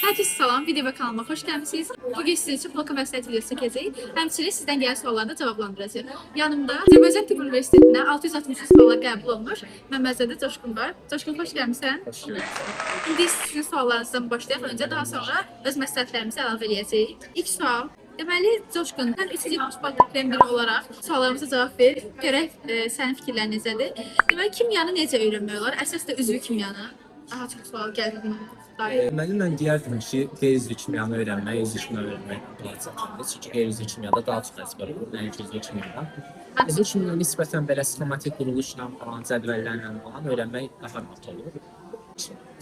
Herkese salam, video ve kanalıma hoş gəlmisiniz. Bugün sizin için bloka məsləhət videosu çəkəcəyik. Həmçinin sizdən gələn sualları da cavablandıracağıq. Yanımda Azərbaycan Tibb Universitetində 663 sualla qəbul olmuş Məmmədzadə Coşqun var. Coşqun, xoş gəlmisən. Hoş geldiniz. İndi sizin suallarınızdan başlayaq. Öncə daha sonra öz məsləhətlərimizi əlavə edəcəyik. İlk sual. Deməli, Coşqun, sən 3-cü kurs bakteriyanın biri olaraq suallarımıza cavab ver. Görək sənin fikirlərin necədir? Deməli, kimyanı necə öyrənmək olar? Əsas da üzvü kimyanı. Daha çox sual gəlir mənə. Mən deyərdim ki, qeyri-üzvü kimyanı öyrənmək, üzvü kimyanı öyrənmək daha çətindir. Çünki qeyri-üzvü kimyada daha çox əzbər olur, nəinki üzvü kimyada. Üzvü kimyada nisbətən belə sxematik quruluşla falan, cədvəllərlə falan öyrənmək daha rahat olur.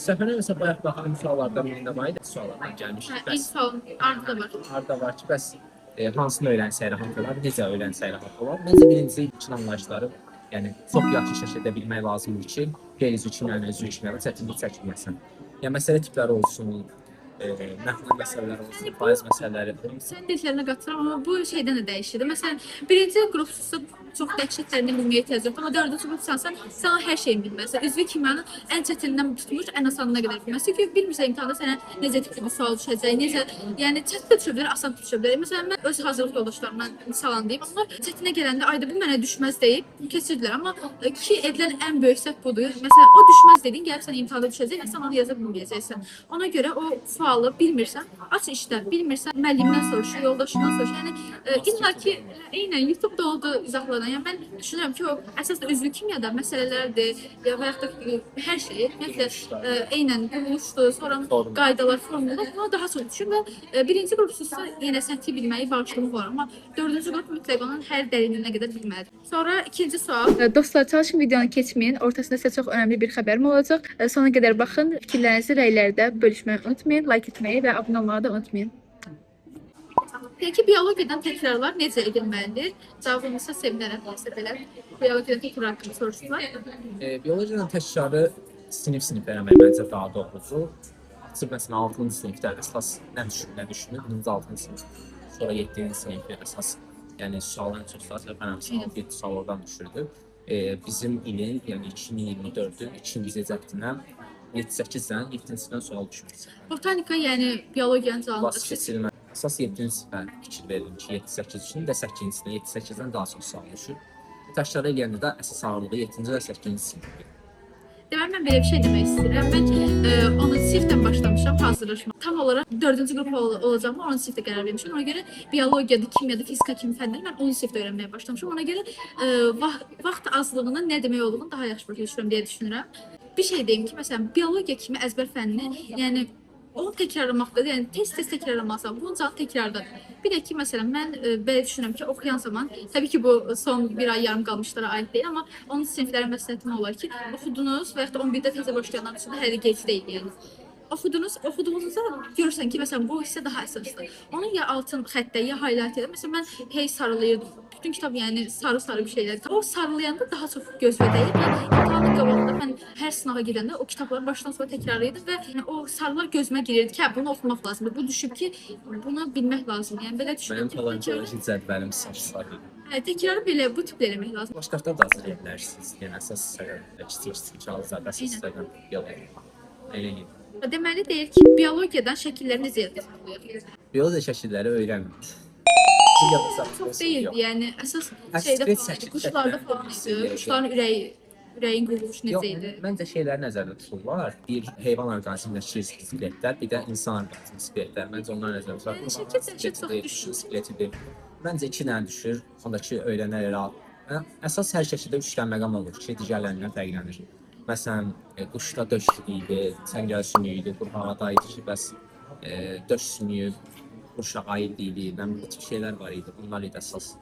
Səfərə məsələn bayaq baxdığım suallardan birində var idi, suallardan gəlmişdi. İlk sual ardıda var. Arada var ki, bəs hansını öyrənsək rahat olar, necə öyrənsək rahat olar? Məncə birinci ilkin anlayışları, yəni çox yaxşı şəkildə bilmək lazımdır ki, qeyri-üzvü kimyanı, üzvü kimyada çətinlik çəkilməsin. Yəni məsələ tipləri olsun, məxnə məsələləri olsun, faiz məsələləri. Sən dediklərinə qatılıram, amma bu şeydən də dəyişir. Məsələn, birinci qrupsuzsa çox dəhşətlərini bilməyə ehtiyac yoxdur. Amma dördüncü qrupsansan, sən hər şeyi bilməlisən. Üzvü kimyanın ən çətinindən tutmuş, ən asanına qədər bilməlisən. Çünki bilmirsən imtahanda sənə necə tipli bir sual düşəcək, necə, yəni çətin də düşə bilər, asan düşə bilər. Məsələn, mən öz hazırlıq yoldaşlarımdan misalan deyim. Onlar çətinə gələndə ayda bu mənə düşməz deyib keçirdilər. Amma ki edilən ən böyük səhv budur. Məsələn, o düşməz dediyin gəlib sən imtahanda düşəcək və sən onu yaza bilməyəcəksən. Ona görə o sualı bilmirsən, aç işlə, bilmirsən, müəllimdən soruş, yoldaşından soruş. Yəni illa ki, eynən YouTube-da oldu izahlardan. Yəni mən düşünürəm ki, o əsas da üzvü kimyada məsələlərdir, ya və yaxud da hər şey, ümumiyyətlə eynən quruluşdur, sonra qaydalar, formullar, buna daha çox düşür və birinci qrupsuzsa yenə səthi bilməyi bağışlamaq olar, amma dördüncü qrup mütləq onun hər dərinliyinə qədər bilməlidir. Sonra ikinci sual. Dostlar, çalışın videonu keçməyin. Ortasında sizə çox önəmli bir xəbərim olacaq. Sona qədər baxın, fikirlərinizi rəylərdə bölüşməyi unutmayın, like etməyi və abunə olmağı da unutmayın. Peki biyologiyadan təkrarlar necə edilməlidir? Cavabınızı sevinərəm nəsə belə. Biyologiyadan təkrar haqqında soruşdular. Biyologiyadan təkrarı sinif eləmək məncə daha doğrudur. Açıb məsələn 6-cı sinifdə əsas nə düşünür? 6-cı sinif, sonra 7-ci sinifdə əsas, yəni sualların çox səhvənəmsə 6-7 sual oradan düşürdü. Bizim ilin, yəni 2024-ün 2-ci cəhdinə 7-8-dən 7-ci sual düşmür. Botanika, yəni biologiyanın canlıdır. Keçirilmə. Əsas 7-ci sinifə fikir verilmiş ki, 7-8 üçün də 8-ci 7-8-dən daha çox sual düşür. Təkrarı eləyəndə də əsas ağırlığı 7-ci və 8-ci sinifdir. Deməli, mən belə bir şey demək istəyirəm. Mən 10-cu sinifdən başlamışam hazırlaşma. Tam olaraq 4-cü qrup olacağımı 10-cu sinifdə qərar vermişəm. Ona görə biologiyada, kimyada, fizika kimi fənləri mən 10-cu sinifdə öyrənməyə başlamışam. Ona görə vaxt azlığının nə demək olduğunu daha yaxşı başa düşürəm deyə düşünürəm. Bir şey deyim ki, məsələn, biologiya kimi əzbər fənnini, yəni onu təkrarlamaqdadır. Yəni tez-tez təkrarlamazsan, bunun canı təkrardadır. Bir də ki, məsələn, mən belə düşünürəm ki, oxuyan zaman, təbii ki, bu son bir ay yarım qalmışlara aid deyil, amma onun siniflərə məsləhətim olar ki, oxudunuz və ya da 11-də təzə başlayanlar üçün hələ gec deyil, yəni. Oxuduğunuzda görürsən ki, məsələn, bu hissə daha əsasdır. Onu ya altın xəttə, ya highlight edir. Məsələn, mən hey sarılayırdım. Bütün kitab yəni sarı-sarı bir şeylər. O sarılayanda daha çox gözümə dəyir. İmtahanın qabağında mən hər sınağa gedəndə o kitabları başdan sona təkrarlayırdım və yəni, o sarılar gözümə girirdi ki, bunu oxumaq lazımdır. Bu düşüb ki, bunu bilmək lazımdır. Yəni belə düşünürəm ki, bioloji cədvəlim sarı. Təkrarı belə bu tiplə eləmək lazımdır. Başqa kitab da hazırlaya bilərsiniz. Yəni əsas kiçik kağızlarda əsaslardan biologiya. Elə idi. Deməli deyir ki, biologiyadan şəkillər necə yaradılır? Biologiya şəkilləri öyrənmir. Çox deyil, yəni əsas şeydə quşlarda falan idi. Quşların ürəyin quruluşu necə idi? Məncə şeyləri nəzərdə tutulurlar. Bir heyvan orqanizmindəki skeletlər, bir də insan orqanizmindəki skeletlər. Məncə onlar nəzərdə tutulur. Şəkil çox düşür. Skeletidir. Məncə 2 dənə düşür. Ondakı öyrənər rahat. Əsas hər şəkildə 3 dənə məqam olur ki, digərlərindən fərqlənir. Məsələn, quşda döş idi, çəngəl sümüyü idi, qurbağa idi ki, bəs döş sümüyü quşa aid idi, bu tip şeylər var idi, bunlar idi əsas.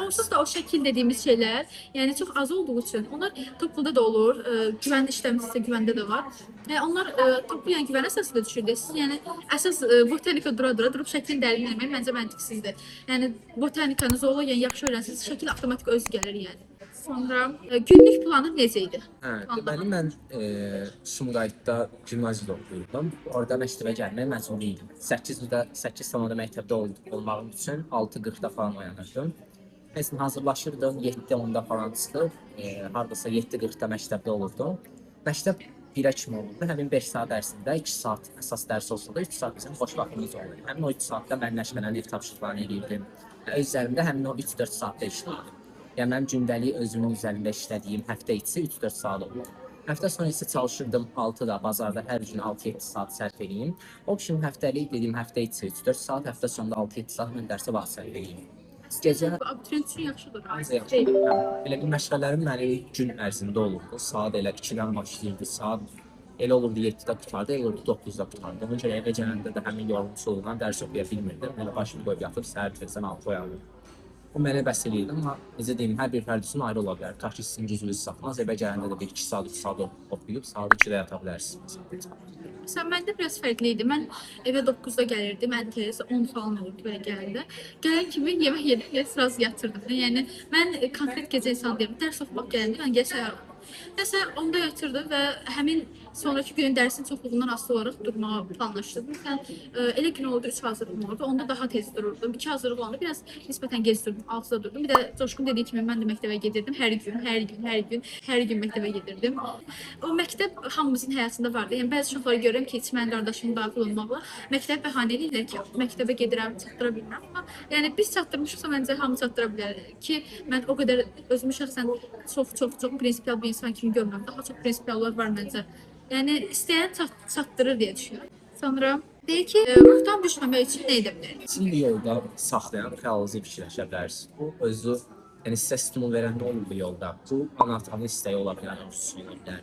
Onsuz da o şəkil dediyimiz şeylər, yəni çox az olduğu üçün, onlar topluda da olur, güvəndə işləmişsə güvəndə də var. Onlar toplu yəni güvən əsasında düşürdü. Siz yəni əsas botanika durub şəklin dərinliyini eləmək məncə məntiqsizdir. Yəni botanikanı, zoologiyanı yaxşı öyrənsiniz, şəkil avtomatik özü gəlir yəni. Sonra günlük planı necə idi? Deməli, mən Sumqayıtda gimnaziyada oxuyurdum. Orada məktəbə gəlmək məcburi idim. 8 sonunda məktəbdə olmağım üçün 6:40-da falan oyanırdım. Məsələn, hazırlaşırdım, 7:10-da falan çıxıb, hardasa 7:40-da məktəbdə olurdum. Məktəb 1-ə kimi olurdu. Həmin 5 saat dərsində 2 saat əsas dərs olsa da 3 saat bizim boş vaxtımız olurdu. Həmin o 3 saatda mən nəşələn ev tapşırıqlarını edirdim. Öz üzərimdə həmin o 3-4 saatda işləyirdim. Yəni mənim gündəlik özümün üzərində işlədiyim həftə içi 3-4 saat olurdu. Həftə sonu isə çalışırdım 6-da, bazarda hər gün 6-7 saat sərf edeyim. O kimi həftəlik dediyim həftə içi 3-4 saat, həftə sonunda 6-7 saat mən dərsə vaxt sərf edeyim. Gecə Bu abituriyent üçün yaxşıdır. Məncə yaxşı. Elə bir məşğələlərim mənim gün ərzində olurdu. Saat elə 2-dən başlayırdı, saat elə olurdu 7-də qutardı, elə olurdu 9-da qutardı. Ona görə evə gələndə də həmin yorğunluqdan dərs oxuya bilmirdim. Elə başımı qoyub yatıb səhər tezdən 6 oyanırdım. O mənə bəs eləyirdi, amma necə deyim, hər bir fərd üçün ayrı ola bilər. Ta ki, sizin gücünüz satmaz, evə gələndə də bir 2 saat, 3 saat oxuyub, saat 2-də yata bilərsiniz. Məsələn, məndə biraz fərqli idi. Mən evə 9-da gəlirdim, ən tez 10 falan olurdu belə gələndə. Gələn kimi yemək yedim və sıraz yatırdım. Yəni mən konkret gecə insan deyirəm. Dərs oxumaq gələndə mən gecə səhər nəsə onda yatırdım və həmin sonraki günün dərsin çoxluğundan asılı olaraq durmağı planlaşdırdım. Məsələn, elə gün oldu 3 hazırlığım oldu. Onda daha tez dururdum. 2 hazırlıq olanda biraz nisbətən gec durdum. 6-da durdum. Bir də Coşqun dediyi kimi mən də məktəbə gedirdim. Hər gün məktəbə gedirdim. O məktəb hamımızın həyatında vardı. Yəni bəzi uşaqlara görürəm ki, heç mənim qardaşım daxil olmaqla məktəb bəhanə edirlər ki, məktəbə gedirəm, çatdıra bilmirəm. Amma yəni biz çatdırmışıqsa məncə hamı çatdıra bilər ki, mən o qədər özümü şəxsən çox prinsipial bir insan kimi görmürəm. Daha çox prinsipiallar var məncə. Yəni istəyən çatdırır deyə düşünürəm. Sonra deyir ki, ruhdan düşməmək üçün nə edə bilərik? Sizin bir yolda saxlayan xəyalınızı fikirləşə bilərsiniz. Bu özü, yəni sizə stimul verən nə olur bu yolda? Bu anatanın istəyi ola bilər, arzusu ola bilər.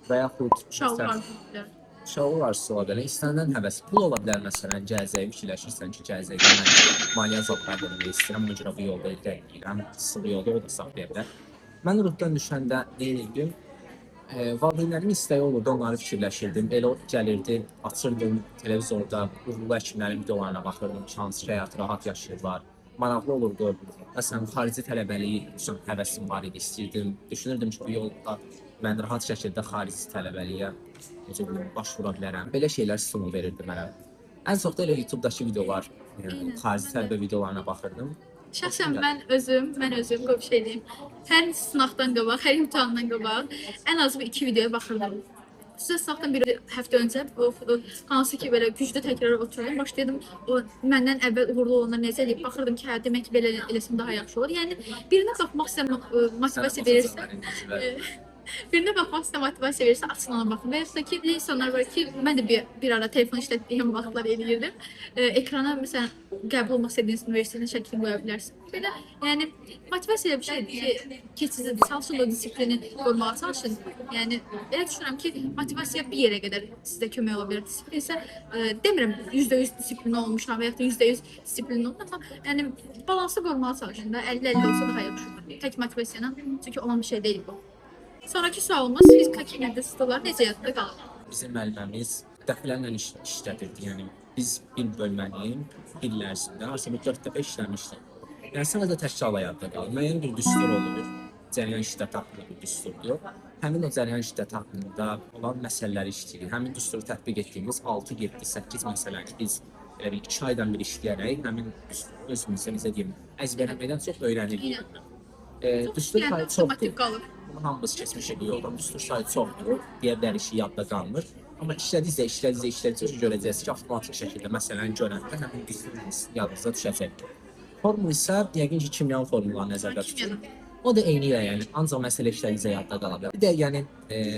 Və yaxud uşağı arzusu ola bilər. İstənilən həvəs. Pul ola bilər, məsələn, gələcəyi fikirləşirsən ki, gələcəkdə mən maliyyə zotlar vermək istəyirəm, ona görə bu yolda irəliləyirəm. Sığı yolda o da saxlaya bilər. Mən ruhdan düşəndə nə edirdim? Valideynlərimin istəyi olurdu, onları fikirləşirdim. Elə gəlirdi, açırdım televizorda, uğurlu həkimlərin videolarına baxırdım, hansı həyat rahat yaşayırlar. Maraqlı olurdu. Məsələn, xarici tələbəliyi üçün həvəsim var idi, istəyirdim. Düşünürdüm ki, bu yolda mən rahat şəkildə xarici tələbəliyə başvura bilərəm. Belə şeylər stimul verirdi mənə. Ən çox da elə YouTube-dakı videolar, xarici tələbə videolarına baxırdım. Şəxsən mən özüm qoy bir şey deyim. Hər sınaqdan qabaq, hər imtahandan qabaq ən azı 2 videoya baxırdım. Xüsusən sınaqdan bir həftə öncə hansı ki belə güclü təkrar oturayım, başlayırdım o məndən əvvəl uğurlu olanlar necə eləyib baxırdım ki, hə demək ki belə eləsəm daha yaxşı olur. Yəni birinə baxmaq sizə motivasiya verirsə, birinə baxmaq sizə motivasiya verirsə, açın ona baxın. Və yaxud da ki, insanlar var ki, mən də bir ara telefon işlətdiyim vaxtlar eləyirdim. Ekrana məsələn qəbul olmaq istədiyiniz universitetin şəklini qoya bilərsiniz. Belə, yəni motivasiya bir şeydir ki, keçicidir. Çalışın o disiplini qorumağa çalışın. Yəni elə düşünürəm ki, motivasiya bir yerə qədər sizə kömək ola bilər. Disiplin isə demirəm %100 disiplin olmuşam və yaxud da %100 disiplin olmuşam, amma yəni balansı qorumağa çalışın da 50-50 olsa daha yaxşı olur. Tək motivasiya ilə, çünki olan bir şey deyil bu. Sonraki sualımız fizika kimyada sınavlar necə yadda qalır? Bizim müəllimimiz dəfələrlə işlədirdi. Yəni biz bir bölmənin il ərzində artıq 4 dəfə işləmişdik. Yəni sadəcə təkcə yadda qalır. Müəyyən bir düstur olur. Cəryan şiddət haqqında bir düsturdur. Həmin o cəryan şiddət haqqında olan məsələləri işləyirik. Həmin düsturu tətbiq etdiyimiz 6, 7, 8 məsələni biz elə bir 2 aydan bir işləyərək həmin düsturu özümüzə necə deyim, əzbərləməkdən çox öyrənirik. Düstur sayı çoxdur. Bunu hamımız keçmişik bu yoldan. Düstur sayı çoxdur. Deyə bilərik ki, yadda qalmır. Amma işlədikcə görəcəksiniz ki, avtomatik şəkildə məsələni görəndə həmin düstur yadınıza düşəcək. Formul isə yəqin ki, kimyanın formulları nəzərdə tutulur. O da eyni yəni, ancaq məsələ işlədikcə yadda qala bilər. Bir də yəni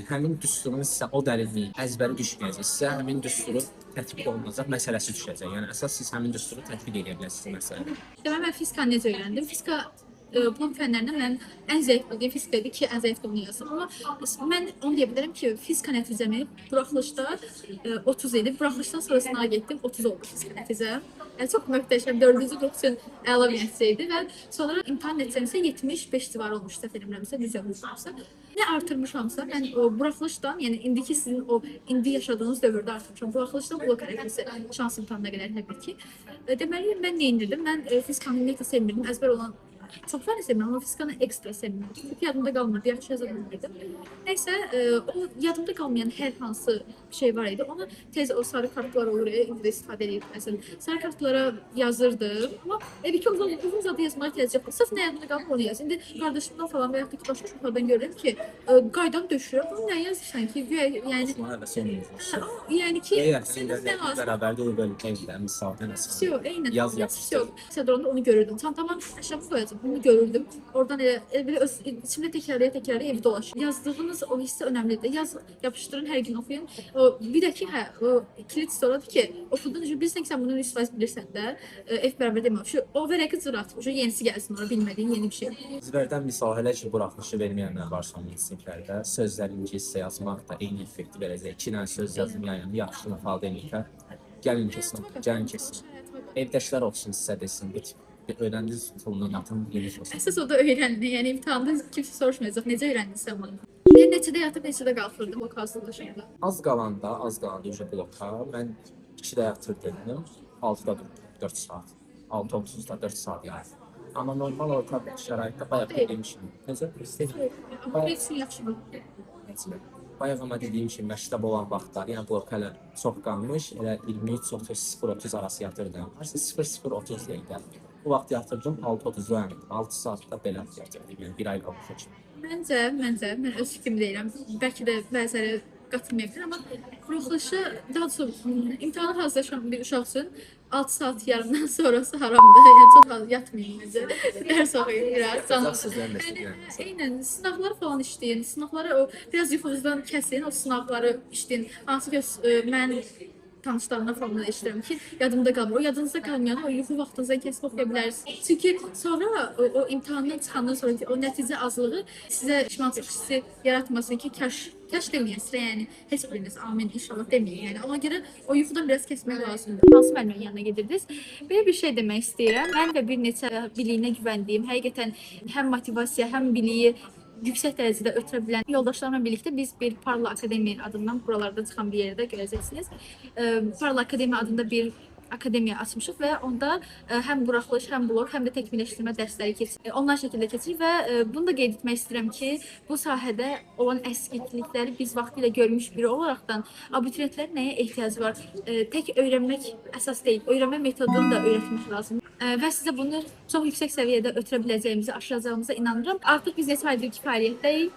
həmin düsturun sizə o dərinliyi, əzbəri düşməyəcək. Sizə həmin düsturun tətbiq olunacaq məsələsi düşəcək. Yəni əsas siz həmin düsturu tətbiq edə biləcəksiniz məsələni. Deməli mən fizikanı necə öyrəndim? Fizika bu fənlərdən mən ən zəif bildiyim fizika idi ki, ən zəif də onu yazdım. Amma mən onu deyə bilərəm ki, fizika nəticəmi buraxılışda 30 idi. Buraxılışdan sonra sınava getdim, 30 oldu fizika nəticəm. Yəni çox möhtəşəm, 4-cü qrup üçün əla bir nəticə idi və sonra imtahan nəticəm isə 75 civarı olmuş, səhv eləmirəmsə, düz yazmışamsa. Nə artırmışamsa, mən o buraxılışdan, yəni indiki sizin o indi yaşadığınız dövrdə artırmışam. Buraxılışdan blok hərəkəsi şans imtahanına qədər təbii ki. Deməli mən nə indirdim? Mən fizikanı ümumiyyətlə sevmirdim. Əzbər olan Çox fərq sevmirəm, amma fizikanı ekstra sevmirəm. Çünki yadımda qalmırdı, yaxşı yaza bilmirdim. Nəysə, o yadımda qalmayan hər hansı şey var idi. Ona tez o sarı kartlar olur, indi istifadə edirdim. Məsələn, sarı kartlara yazırdım, amma bir ki uzun zadı yazmağa ehtiyac yoxdur. Sırf nə yadımda qalmır onu yaz. İndi qardaşımdan falan və yaxud da ki başqa uşaqlardan görürəm ki, qaydan döşürəm. Bunu nə yazırsan ki, yəni Sonra sonuncusu. yəni ki, Eğer sizin sizin nə lazım? beraber de o böyle evden misalden asıl. Yok, eynən. Yaz yapıştır. Yok. Sedronda onu görürdüm. Çantama aşağı koyacağım. Bunu görürdüm. Oradan elə öz içimdə təkrarlaya evi dolaşır. Yazdığınız o hissə önəmlidir. Yapışdırın, hər gün oxuyun. O bir də ki, o kilit soradır ki, oxuduğun üçün bilirsən ki, sən bunu 100% bilirsən də, ev bərabər demə. O vərəqi cırat, yenisi gəlsin ora, bilmədiyin yeni bir şey. Sizlərdən misal hələ ki buraxılışı verməyənlər var son siniflərdə. Sözləri ingiliscə yazmaq da eyni effekti verəcək. 2 dənə söz yazım yəni yaxşı ifadə edin. Gəlin kesin, gəlin kesin. Evdəkilər olsun sizə desin. Bir öyrəndiniz pulunu atın, yeni olsun. Əsas o da öyrəndi. Yəni imtahanda kimsə soruşmayacaq. Necə öyrəndin sən bunu? Neçədə yatıb, neçədə qalxırdım o hazırlaşanda. Az qalanda uca bloka mən 2-də yatırdım, 6-da 4 saat. 6:30-da 4 saat yəni. Amma normal orta şəraitdə bayaq dediyim kimi. Necə? Amma heç şey yaxşı mı? Bayaq ama dediyim kimi məktəb olan vaxtlar, yəni blokalar çox qalmış, elə 23:30-0:30 arası yatırdım. Artıq 00:30 dəqiqə. Bu vaxt yatırdım 6:30-da uyandım. 6 saatda belə yatırdım. Yəni bir ay qalmış. Məncə, mən öz fikrimi deyirəm. Bəlkə də bəziləri qatılmaya bilər, amma buraxılışı daha doğrusu imtahana hazırlaşan bir uşaq üçün 6 saat yarımdan sonrası haramdır. Yəni çox az yatmayın bizə. Dərs oxuyun biraz. Sizlər nəsə Eynən sınavlar falan işləyin. Sınavları o biraz yuxunuzdan kəsin, o sınavları işləyin. Hansı ki mən tanışlarımdan falan da işləyirəm ki, yadımda qalmır. O yadınızda qalmayan o yuxu vaxtınıza kəsib oxuya bilərsiniz. Çünki sonra o imtahandan çıxandan sonra o nəticə azlığı sizə pişmançılıq hissi yaratmasın ki, kaş deməyin sizə, yəni heç biriniz amin inşallah deməyin. Yəni ona görə o yuxudan biraz kəsmək lazımdır. Hansı müəllimin yanına gedirdiniz? Belə bir şey demək istəyirəm. Mən və bir neçə biliyinə güvəndiyim, həqiqətən həm motivasiya, həm biliyi yüksək dərəcədə ötürə bilən yoldaşlarımla birlikdə biz bir Parla Akademiya adından buralarda çıxan bir yerdə görəcəksiniz. Parla Akademiya adında bir akademiya açmışıq və onda həm buraxılış, həm blok, həm də təkmilləşdirmə dərsləri keçir. Ondan şəkildə keçir və bunu da qeyd etmək istəyirəm ki, bu sahədə olan əskiklikləri biz vaxtilə görmüş biri olaraqdan abituriyentlərin nəyə ehtiyacı var? Tək öyrənmək əsas deyil, öyrənmə metodunu da öyrətmək lazımdır. Və sizə bunu çox yüksək səviyyədə ötürə biləcəyimizi, aşılacağımıza inanıram. Artıq biz neçə aydır ki, fəaliyyətdəyik.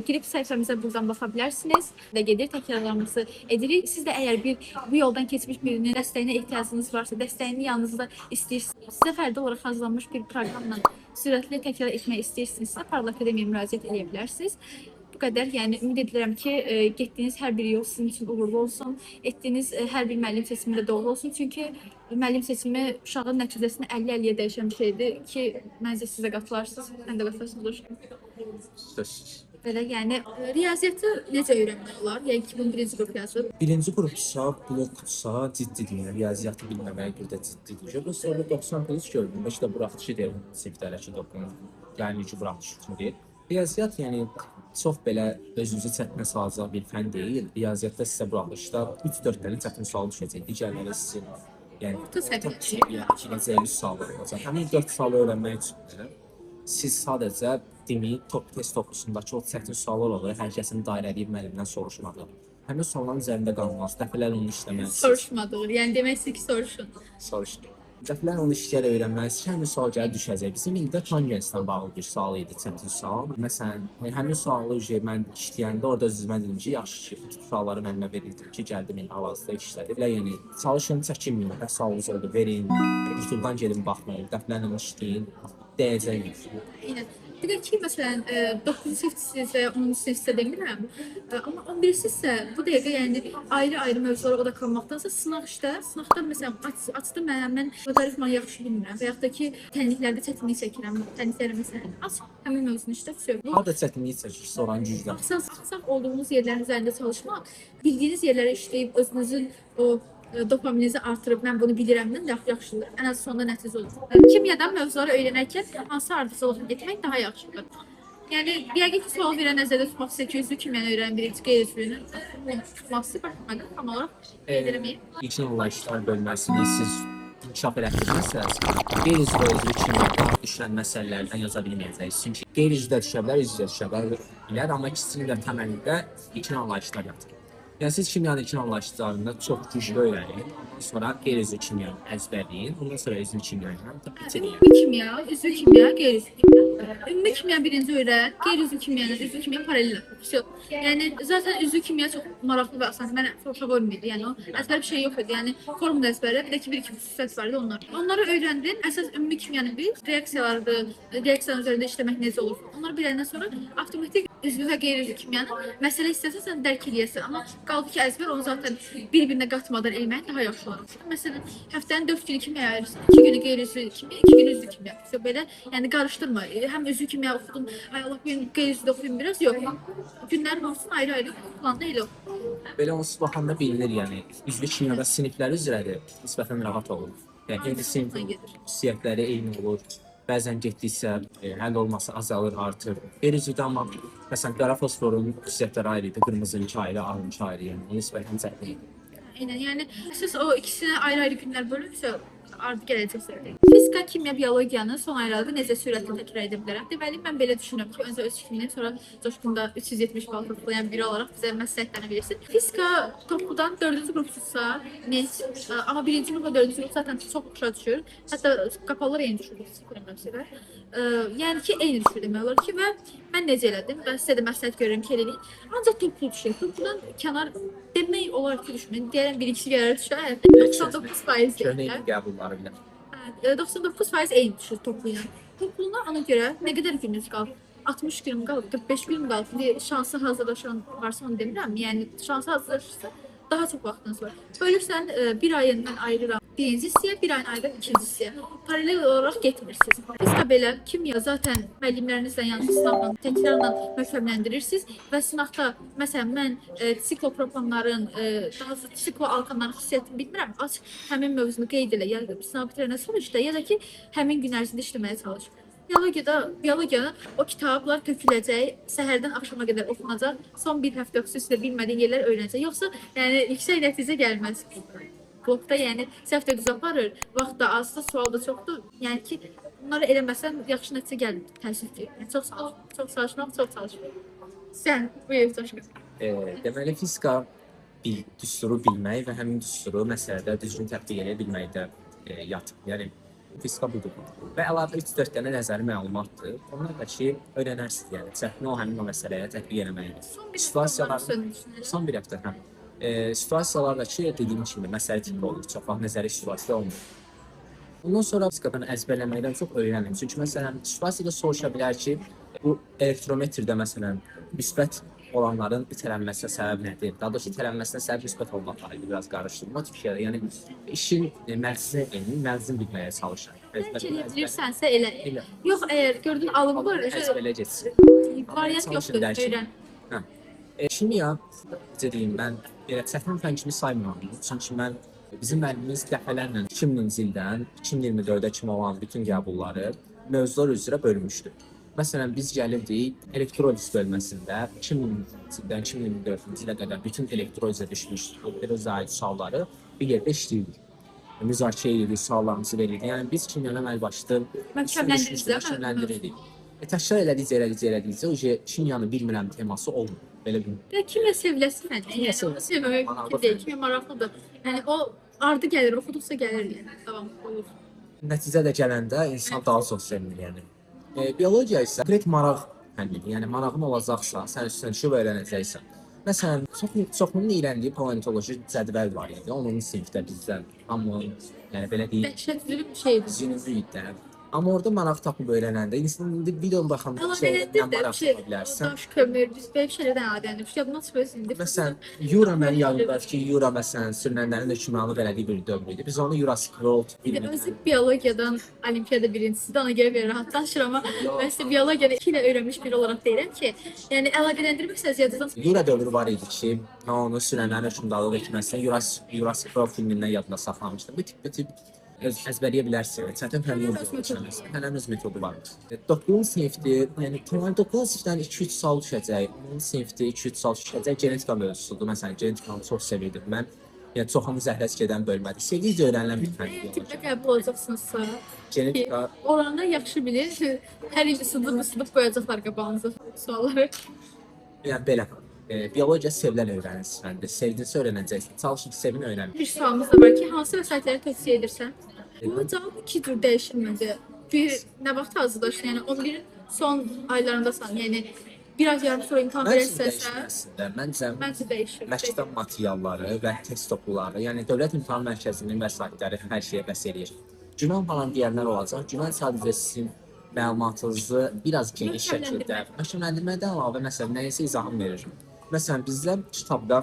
Girib səhifəmizə buradan baxa bilərsiniz. Və gedir, təkrarlarımızı edirik. Siz də əgər bu yoldan keçmiş birinin dəstəyinə ehtiyacınız varsa, dəstəyini yanınızda istəyirsiniz, sizə fərdi olaraq hazırlanmış bir proqramla sürətli təkrar etmək istəyirsinizsə, Parla Akademiyaya müraciət edə bilərsiniz. Bu qədər. Yəni ümid edirəm ki, getdiyiniz hər bir yol sizin üçün uğurlu olsun. Etdiyiniz hər bir müəllim seçimi də doğru olsun. Çünki müəllim seçimi uşağın nəticəsini 50-50-yə dəyişən bir şeydir ki, məncə siz də qatılarsınız. Mən də qatılarsınız. Belə, yəni riyaziyyatı necə öyrənmək olar? Yəni ki, bunu birinci qrup yazıb. Birinci qrupsa, bloksa ciddidir. Riyaziyyatı bilməməyə görə də ciddidir. Bu sonra 90 plus gördüm. Bəlkə də buraxılışı deyil. Siniflərə ki, 9. Yəni ki, buraxılışı üçün deyil. Riyaziyyat yəni çox belə özünüzü çətinə salacaq bir fən deyil. Riyaziyyatda sizə buraxılışda 3-4 dənə çətin sual düşəcək. Digərləri sizin yəni orta səviyyəli yəni suallar olacaq. Həmin 4 sualı öyrənmək üçün siz sadəcə demək top test toplusundakı o çətin suallar olur. Hər kəsin dairəli müəllimdən soruşmalı. Həmin sualların üzərində qalmaz. Dəfələr onu işləməlisiniz. Soruşmadıq. Yəni demək istəyir ki, soruşun. Soruşun. Dəfələr onu işləyərək öyrənməlisiniz. Həmin sual gəlib düşəcək. Bizim ildə tangenslə bağlı bir sual idi, çətin sual. Məsələn, həmin sualı mən işləyəndə orada özümə dedim ki, yaxşı ki, sualları mənimlə verildi ki, gəldim hal-hazırda işlədim. Yəni çalışın, çəkinməyin. Bəs sualınız oldu, verin. YouTube'dan gedin baxmayın. Dəfələrlə işləyin. Dəyəcək. Bir də ki, məsələn, 9-cu sinifsizsə, 10-cu sinifsə demirəm, amma 11-sizsə bu dəqiqə yəni ayrı-ayrı mövzulara odaqlanmaqdansa sınaqda məsələn açdı mən loqaritmanı yaxşı bilmirəm və yaxud da ki, tənliklərdə çətinlik çəkirəm. Tənliklərə məsələn aç həmin mövzunu işlə söz. Harda çətinlik çəkir, soran gücdən. Sağ olduğunuz yerlərin üzərində çalışmaq, bildiyiniz yerlərə işləyib özünüzün o dopaminizi artırıb mən bunu bilirəmdən də yaxşıdır. Ən az sonda nəticə olur. Kimyadan mövzuları öyrənərkən hansı ardıcılıqla getmək daha yaxşıdır. Yəni yəqin ki, sual verən nəzərdə tutmaq istəyir ki, üzvü kimyanı öyrənən birinci qeyri-üzvünü tutmaq istəyir. Baxmadım, tam olaraq qeyd eləməyim. İlkin olayışlar bölməsini siz inkişaf elətdirməsəniz, qeyri-üzvə özü kimyada düşən məsələlərdən yaza bilməyəcəksiniz. Çünki qeyri-üzvdə düşə bilər, üzvdə düşə bilər, amma ikisinin də təməlində ikili anlayışlar yatır. Yəni siz kimyanın ikili anlayışlarında çox güclü öyrənin, sonra qeyri-üzvü kimyanı əzbərləyin, ondan sonra üzvü kimyanı bitirin. Ümumi kimya, üzvü kimya, qeyri-üzvü kimya. Ümumi kimya birinci öyrən, qeyri-üzvü kimyanın üzvü kimya paralel. Yəni zaten üzvü kimya çox maraqlı və asan. Mən favorim idi. Yəni o əzbər bir şey yox idi. Yəni formula əzbəri, bir də ki bir-iki xüsusiyyət var idi onlar. Onları öyrəndin. Əsas ümumi kimyanın bir reaksiyalardır, reaksiyanın üzərində işləmək necə olur. Onları biləndən sonra avtomatik üzvü və qeyri-üzvü kimyanın məsələ istəsən sən dərk edəsən. Amma qaldı ki əzbər onu zaten bir-birinə qatmadan eləmək daha yaxşı olur. Məsələn, həftənin 4 günü kimya ayırırsan, 2 günü qeyri-üzvü kimya, 2 günü üzvü kimya. Belə yəni qarışdırma. Həm üzvü kimya oxudum, ay Allah bu gün qeyri-üzvü oxuyum biraz yox. Günlərin olsun ayrı-ayrı planda elə oxu. Belə onsuz baxanda bilinir, yəni üzvü kimyada sinifləri üzrədir, nisbətən rahat olur. Yəni eyni sinif xüsusiyyətləri eyni olur. Bəzən getdikcə həll olması azalır, artır. Qeyri-üzvdə amma məsələn qara fosforun xüsusiyyətləri ayrı idi, qırmızınki ayrı, arınki ayrı, yəni nisbətən çətin idi. Eynən, yəni əsas o ikisinə ayrı-ayrı günlər bölünürsə artıq gələcəksə. Fizika, kimya, biologiyanı son aylarda necə sürətlə təkrar edə bilərəm? Deməli, mən belə düşünürəm ki, öncə öz fikrimdən sonra Coşqunda 370 bal toplayan biri olaraq bizə məsləhətlənə bilirsin. Fizika topludan 4-cü qrup tutsa, amma 1-ci qrup və 4-cü qrup zaten çox başa düşür. Hətta qapalılar eyni düşür, sıfırlamıyorum. Yəni ki, eyni düşür demək olar ki, və mən necə elədim və sizə də məsləhət görürəm ki, eləyin. Ancaq toplu düşür. Topludan kənar demək olar ki, düşmür. Deyərəm 1-2 gələr düşər. 99% Körnəyin qəbulları bilər. 99% eyni düşür topluyla. Topluluğuna ona görə nə qədər gününüz qalıb? 60 gün qalıb, 45 gün qalıb. İndi şansı hazırlaşan varsa onu demirəm. Yəni şansı hazırlaşırsa daha çox vaxtınız var. Bölürsən bir ayını mən ayırıram birinci hissəyə, bir ayını ayırıram ikinci hissəyə. Paralel olaraq getmirsiniz. Fizika belə, kimya zaten müəllimlərinizlə yəni sınavla, təkrarla möhkəmləndirirsiniz və sınaqda məsələn mən siklopropanların, daha doğrusu sikloalkanların xüsusiyyətini bilmirəm. Aç həmin mövzunu qeyd elə, ya sınav bitirəndən sonra işlə, ya da ki həmin gün ərzində işləməyə çalış. Biologiyanın o kitablar töküləcək, səhərdən axşama qədər oxunacaq, son bir həftə xüsusilə bilmədiyin yerlər öyrənəcək. Yoxsa yəni yüksək nəticə gəlməz. Blokda yəni səhv də düz aparır, vaxt da azdır, sual da çoxdur. Yəni ki, bunları eləməsən yaxşı nəticə gəlmir, təəssüf ki. Yəni, çox çalışmaq, çox çalışmaq. Sən bu ev Coşqun. Deməli fizika düsturu bilmək və həmin düsturu məsələdə düzgün tətbiq edə bilməkdə yatır. Yəni fizika budur. Və əlavə 3-4 dənə nəzəri məlumatdır. Onlar da ki, öyrənərsiniz, yəni çətin o həmin o məsələyə tətbiq etməlidir. Son bir həftə həm. Situasiyalarda ki, dediyim kimi məsələ tipli olur, çox vaxt nəzəri situasiya olmur. Ondan sonra fizikadan əzbərləməkdən çox öyrənin. Çünki məsələn, situasiyada soruşa bilər ki, bu elektrometrdə məsələn, müsbət olanların itələnməsinə səbəb nədir? Daha doğrusu itələnməsinə səbəb müsbət olmaqları biraz qarışdırma tipikdə. Yəni işin mərcini bilməyə çalışın. Bilirsənsə elə. Yox, əgər gördün alımı var, əzbərlə getsin. Variant yoxdur, öyrən. Kimya, necə deyim, mən belə çətin fən kimi saymıram. Çünki mən bizim müəllimimiz dəfələrlə 2000-ci ildən 2024-ə kimi olan bütün qəbulları mövzular üzrə bölmüşdü. Məsələn, biz gəlirdik elektroliz bölməsində 2000-ci ildən 2024-cü ilə qədər bütün elektrolizə düşmüş elektrolizə aid sualları bir yerdə işləyirdik. Müzakirə edirdik, suallarımızı verirdik. Yəni biz kimyanın əlbaşlı möhkəmləndirirdik. Təkrar elədikcə o kimyanı bilmirəm teması olmur. Belə bir. Və kimya seviləsi fəndir. Yəni sevməmək deyil, kimya maraqlıdır. Yəni o ardı gəlir, oxuduqca gəlir yəni. Tamam, olur. Nəticə də gələndə insan daha çox sevinir yəni. Biologiya isə konkret maraq fənnidir. Yəni marağın olacaqsa, sən üstünə düşüb öyrənəcəksən. Məsələn, çoxunun iyrəndiyi paleontoloji cədvəl var idi. 10-cu sinifdə bizdən. Amma yəni belə deyil. Dəhşətli bir şeydir. Zünüzü idi. Amma orada maraq tapıb öyrənəndə insan videonu baxanda şeydən maraq tapa bilərsən. Daş kömür, biz belə şeylərdən adəndir. Yadımdan çıxıyorsun. Məsələn, Yura mənim yadımdadır ki, Yura məsələn sürünənlərin hökmranlıq elədiyi bir dövr idi. Biz onu Jurassic World filmi. Özü biologiyadan olimpiyada birincisidir. Ona görə belə rahatlaşır amma mən sizə biologiyada 2 ilə öyrənmiş biri olaraq deyirəm ki, yəni əlaqələndirməksəz yadınızdan Yura dövrü var idi ki, onu sürünənlərin hökmranlıq etməsindən Jurassic World filmindən yadında saxlamışdım. Bu tip əzbərləyə bilərsiniz. Çətin fənnin hələn öz metodu var. 9-cu sinifdir, yəni deməli 9-cu sinifdən 2-3 sual düşəcək. 10-cu sinifdə 2-3 sual düşəcək. Genetika mövzusudur. Məsələn, genetikanı çox sevirdim mən. Yəni çoxunu zəhləs gedən bölmədir. Sevdikcə öyrənilən bir fənn Əgər olacaq. tibbə qəbul olacaqsınızsa, Genetika olanlar yaxşı bilir. Hər il sızıb qoyacaqlar qabağınıza sualları. yəni belə. Biologiya sevilən öyrəniş fənnidir. Sevdinsə öyrənəcəksən. Çalışın sevin öyrənin. Bir sualımız da var ki, hansı vəsaitləri tövsiyə edirsən? Bu cavab iki cür dəyişilməlidir. Bir, nə vaxt hazırlaşın? Yəni 11-in son aylarındasan, yəni bir ay yarım sonra imtahan Məncə verərsənsə, dəyişməlisində. Məncə dəyişir. məktəb materialları və test topluları, yəni Dövlət İmtahan Mərkəzinin vəsaitləri hər şeyə bəs eləyir. Güman falan deyənlər olacaq. Güman sadəcə sizin məlumatınızı biraz geniş şəkildə məşğulləndirmədən əlavə məsələn nəyisə izahını verir. Məsələn bizdə kitabda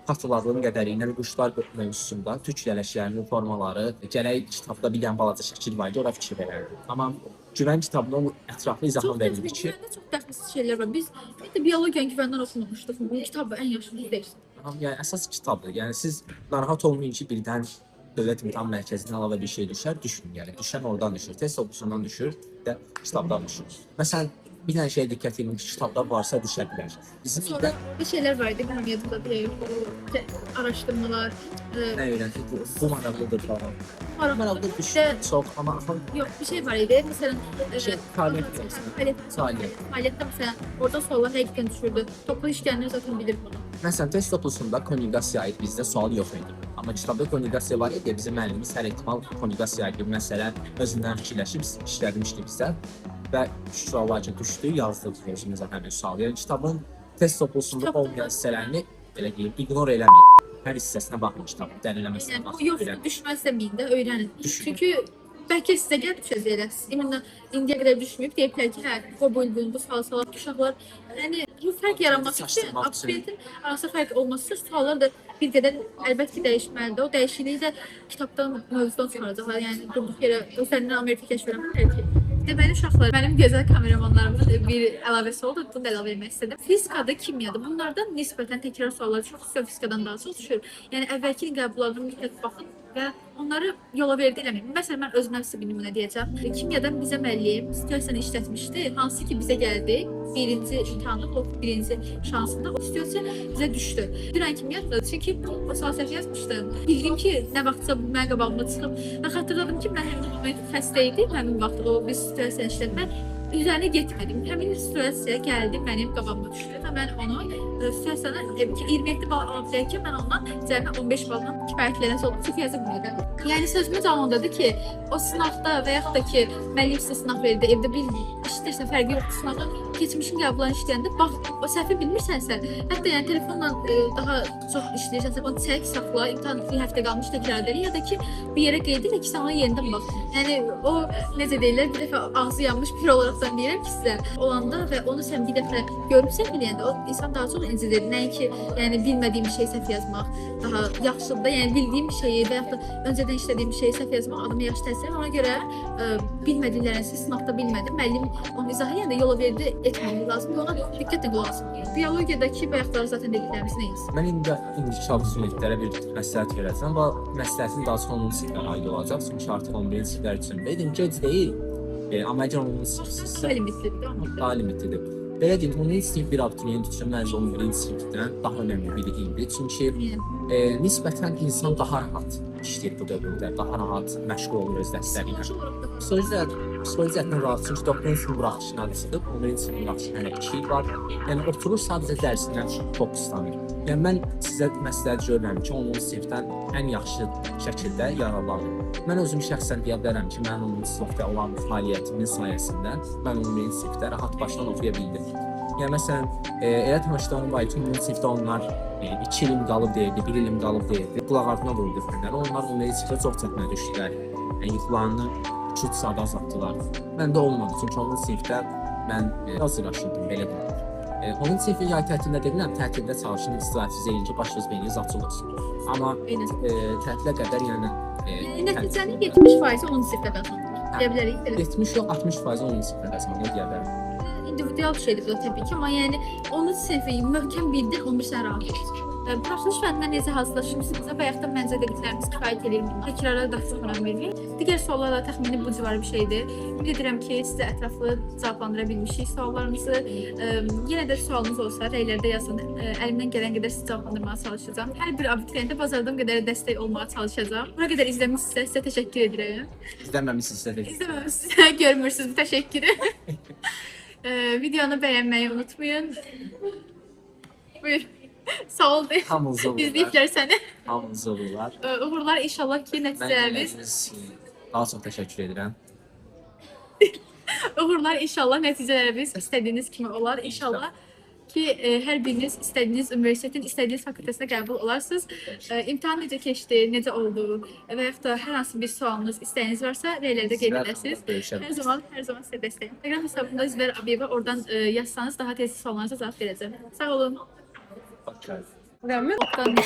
xatırladığım qədərilə quşlar mövzusunda türk lələşlərinin formaları gərək kitabda bir dənə balaca şəkil var idi, ora fikir verərdim. Amma güvən kitabında o ətraflı izahını verildi ki, Çox dəxilsiz şeylər var. Biz bir də biologiyanı güvəndən oxumamışdıq. Bu kitabı ən yaxşı deyil. yəni əsas kitabdır. Yəni siz narahat olmayın ki, birdən Dövlət İmtahan Mərkəzindən əlavə bir şey düşər, düşmür. Yəni düşən oradan düşür, test oxusundan düşür, də kitabdan düşür. Məsələn, bir dənə şey diqqət edin ki, kitabda varsa düşə bilər. Bizim Sonra bir şeylər var idi, mənim yadımda deyil. Araşdırmalar, nə öyrəndik? Bu maraqlıdır falan. maraqlı. Maraqlı İşte, düşür, çox, amma yox, bir şey var idi. Məsələn, şey, fəaliyyət fəaliyyətdə məsələn, orada suallar həqiqətən düşürdü. Toplu işgənlər zaten bilir bunu. Məsələn, test toplusunda konjugasiya aid bizdə sual yox idi. Amma kitabda konjugasiya var idi, bizim müəllimimiz hər ehtimal konjugasiya aid bir məsələ özündən fikirləşib işlədmişdi bizə və suallar ki düşdü, yazdıq özümüzə həmin sualı. Yəni kitabın test toplusunda olmayan hissələrini belə deyim, ignor eləməyin. Hər hissəsinə baxın kitabın, dərinləməsinə Yəni, o baxın. yox, düşməz deməyin də, öyrənin. Düşün. Çünki bəlkə sizə gəlib düşəcəklər. İndiyə qədər düşməyib, deyiblər ki, hə, bu bölgün, bu sual uşaqlar. Yəni, bu fərq yaranması üçün, abituriyentin arasında fərq olması üçün suallar da bir qədər əlbəttə ki, dəyişməlidir. O dəyişikliyi də kitabdan, mövzudan çıxaracaqlar. Yəni, durduq yerə, özlərindən Amerika kəşf eləmirlər ki. Deməli uşaqlar, mənim gözəl kameramanlarımın bir əlavəsi oldu, bunu da əlavə etmək istədim. Fizikada, kimyada bunlardan nisbətən təkrar suallar çox xüsusilə fizikadan daha çox düşür. Yəni əvvəlki qəbullarına mütləq baxın və onları yola verdi eləməyin. Məsələn, mən özümdən sizə bir nümunə deyəcəm. Kimyadan bizə müəllim situasiyanı işlətmişdi, hansı ki bizə gəldi. Birinci imtahanı, o birinci şansında o situasiya bizə düşdü. Dünən kimyadır, çünki o sual səhv yazmışdım. Bildim ki, nə vaxtsa bu mənim qabağıma çıxıb. Və xatırladım ki, mən həmin moment xəstə idim, həmin vaxt o bir situasiyanı işlətmə üzərinə getmədim. Həmin situasiya gəldi, mənim qabağıma düşdü və mən onu situasiyanı 27 bal ala bilərkən mən ondan cəmi 15 baldan kifayətlənəsə oldu. Çünki yazı bilmədi. Yəni sözümü canlandadır ki, o sınavda və yaxud da ki, müəllim sizə sınav verdi, evdə bilmir, işləyirsən, fərqi yoxdur sınavda, keçmişin qəbullarını işləyəndə, bax, o səhvi bilmirsənsə, hətta yəni telefonla daha çox işləyirsənsə, onu çək, saxla, imtahan bir həftə qalmış təkrar edərik, ya da ki, bir yerə qeyd edək ki, sana yenidən bax. Yəni, o, necə deyirlər, bir dəfə ağzı yanmış bir olaraqdan deyirəm ki, sizə olanda və onu sən bir dəfə görübsən biləyəndə, o insan daha çox incidir. Nəinki, yəni, bilmədiyim bir şey səhv yazmaq daha yaxşıdır da, yəni, bildiyim bir şeyi və yaxud da öncədən işlədiyim bir şeyi səhv yazmaq adama yaxşı təsir. Ona görə bilmədiklərinizi sınavda bilmədim. Müəllim onu izah edəndə yola verdi etməmək lazımdır. Ona diqqətlə qulaq asın. Biologiyadakı bayaqları zaten dediklərimiz nəyiz? Mən indiki abituriyentlərə bir məsləhət verəcəm və məsləhətin daha sonra 10-cu siniflərə aid olacaq. Çünki artıq 11-ci siniflər üçün dedim, gec deyil. Amma əgər 10-cu sinifsizsə, Daha limitlidir, amma. daha limitlidir. Belə deyim, 10-cu sinif bir abituriyent üçün məncə 11-ci sinifdən daha önəmli bir ildir. Çünki nisbətən insan daha rahat işləyir bu dövrdə, daha rahat məşğul olur öz dərsləri ilə. Psixologiyadan rahat, çünki 9-cu sinif buraxışın adısıdır, 11-ci sinif buraxışın hələ 2 il var. Yəni oturur sadəcə dərsindən fokuslanır. Yəni mən sizə məsləhət görürəm ki, 10-cu sinifdən ən yaxşı şəkildə yararlanın. Mən özüm şəxsən deyə bilərəm ki, mən 10-cu sinifdə olan fəaliyyətimin sayəsində mən 11-ci sinifdə rahat başdan oxuya bildim. Yəni məsələn, elə tanışlarım var ki, 10-cu sinifdə onlar 2 ilim qalıb deyildi, 1 ilim qalıb deyildi. Qulaq ardına vurdu fənləri. Onlar 11-ci sinifdə çox çətinə düşdülər. Yəni yuxularını 2-3 saat azaltdılar. Məndə olmadı, çünki 10-cu sinifdə mən hazırlaşırdım, belə deyim. 10-cu sinifin yay tətilində demirəm, tətildə çalışın, istirahətinizi eləyin ki, başınız beyniniz açıq olsun. Amma tətilə qədər yəni nəticənin 70% 10-cu sinifdə qazanılır. Deyə bilərik belə. 70 yox, 60% 10-cu sinifdə qazanılır deyə bilərəm. İndividual bir şeydir bu da təbii ki, amma yəni 10-cu sinifi möhkəm bildin, 11 sənə rahat olacaq. Buraxılış fənninə necə hazırlaşırsınız və yaxud da məncə dediklərimiz kifayət edir. Təkrara da çox önəm veririk. Digər suallar da təxmini bu civarı bir şeydir. Ümid edirəm ki, sizə ətraflı cavablandıra bilmişik suallarınızı. Yenə də sualınız olsa rəylərdə yazın. Əlimdən gələn qədər sizi cavablandırmağa çalışacağam. Hər bir abituriyentə bacardığım qədər dəstək olmağa çalışacağam. Bura qədər izləmişsinizsə sizə təşəkkür edirəm. İzləməmisinizsə də İzləməmişsinizsə görmürsünüz bu təşəkkürü. Videonu bəyənməyi unutmayın. Buyur. Sağ ol de. hamınız olurlar. İzləyiblər səni. Hamınız olurlar. Uğurlar inşallah ki Mən nəticələriniz daha çox təşəkkür edirəm. uğurlar inşallah nəticələriniz istədiyiniz kimi olar inşallah ki hər biriniz istədiyiniz universitetin istədiyiniz fakültəsinə qəbul olarsınız. İmtahan necə keçdi, necə oldu və yaxud da hər hansı bir sualınız, istəyiniz varsa rəylərdə qeyd edəsiniz. Hər zaman sizə dəstəyim. Instagram hesabımda Zübər Abiyeva oradan yazsanız daha tez suallarınıza cavab verəcəm. Sağ olun. Bakın. Oktan